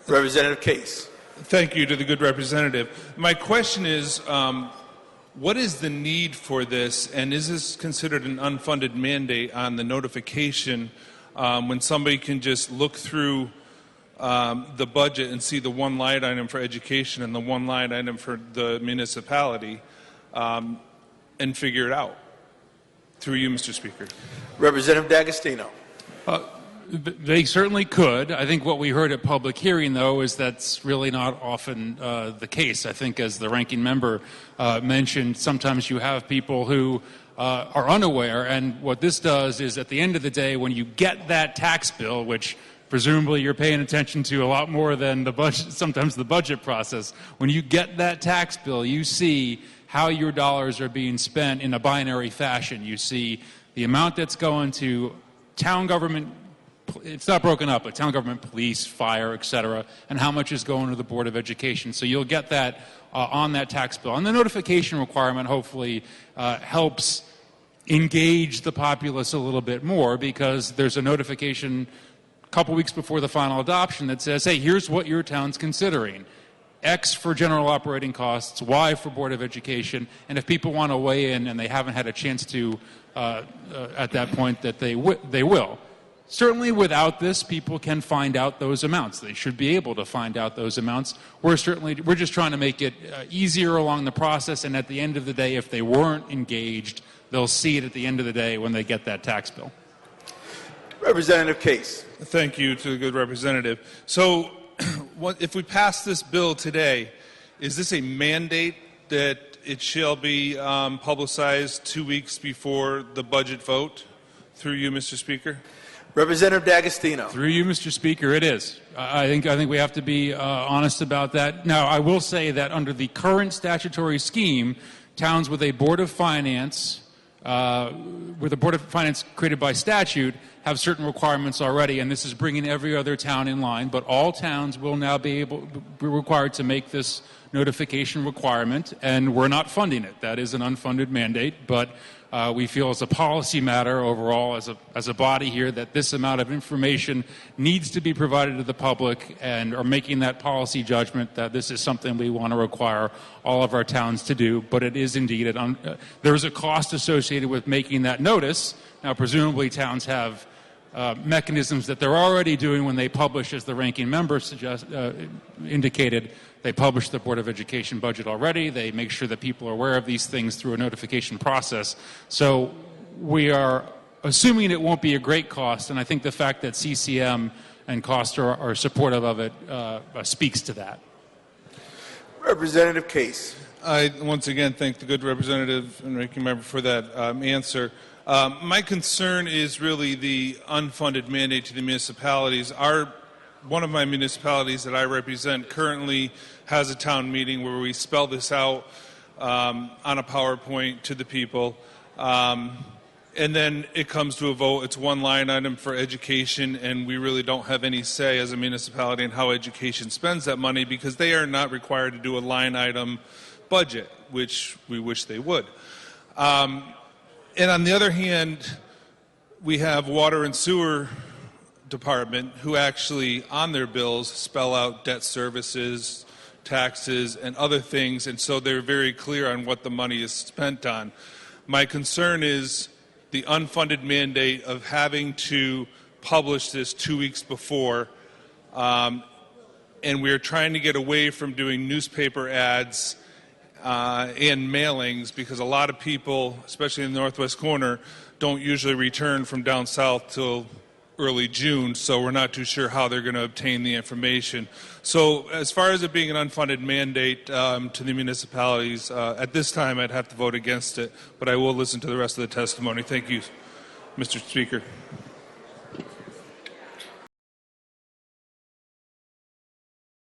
Representative Case. Thank you to the good representative. My question is, what is the need for this, and is this considered an unfunded mandate on the notification when somebody can just look through the budget and see the one line item for education and the one line item for the municipality and figure it out? Through you, Mr. Speaker. Representative D'Agostino. They certainly could. I think what we heard at public hearing, though, is that's really not often the case. I think, as the ranking member mentioned, sometimes you have people who are unaware, and what this does is, at the end of the day, when you get that tax bill, which presumably you're paying attention to a lot more than the budget, sometimes the budget process, when you get that tax bill, you see how your dollars are being spent in a binary fashion. You see the amount that's going to town government. It's not broken up, but town government, police, fire, etc., and how much is going to the Board of Education. So you'll get that on that tax bill. And the notification requirement hopefully helps engage the populace a little bit more, because there's a notification a couple weeks before the final adoption that says, hey, here's what your town's considering. X for general operating costs, Y for Board of Education, and if people want to weigh in and they haven't had a chance to at that point, that they will. Certainly without this, people can find out those amounts. They should be able to find out those amounts. We're just trying to make it easier along the process, and at the end of the day, if they weren't engaged, they'll see it at the end of the day when they get that tax bill. Representative Case. Thank you to the good representative. So if we pass this bill today, is this a mandate that it shall be publicized 2 weeks before the budget vote? Through you, Mr. Speaker. Representative D'Agostino. Through you, Mr. Speaker, it is. I think we have to be honest about that. Now, I will say that under the current statutory scheme, towns with a Board of Finance, created by statute, have certain requirements already, and this is bringing every other town in line. But all towns will now be required to make this notification requirement, and we're not funding it. That is an unfunded mandate, but we feel as a policy matter overall, as a body here, that this amount of information needs to be provided to the public, and are making that policy judgment that this is something we want to require all of our towns to do. But it is indeed, there's a cost associated with making that notice. Now, presumably towns have mechanisms that they're already doing when they publish, as the ranking member indicated. They publish the Board of Education budget already. They make sure that people are aware of these things through a notification process. So we are assuming it won't be a great cost, and I think the fact that CCM and cost are supportive of it speaks to that. Representative Case. I once again thank the good representative and ranking member for that answer. My concern is really the unfunded mandate to the municipalities. One of my municipalities that I represent currently has a town meeting where we spell this out on a PowerPoint to the people, and then it comes to a vote. It's one line item for education, and we really don't have any say as a municipality in how education spends that money, because they are not required to do a line item budget, which we wish they would. And on the other hand, we have water and sewer department who actually on their bills spell out debt services, taxes, and other things, and so they're very clear on what the money is spent on. My concern is the unfunded mandate of having to publish this 2 weeks before, and we're trying to get away from doing newspaper ads and mailings, because a lot of people, especially in the northwest corner, don't usually return from down south till early June, so we're not too sure how they're going to obtain the information. So as far as it being an unfunded mandate to the municipalities, at this time I'd have to vote against it, but I will listen to the rest of the testimony. Thank you, Mr. Speaker.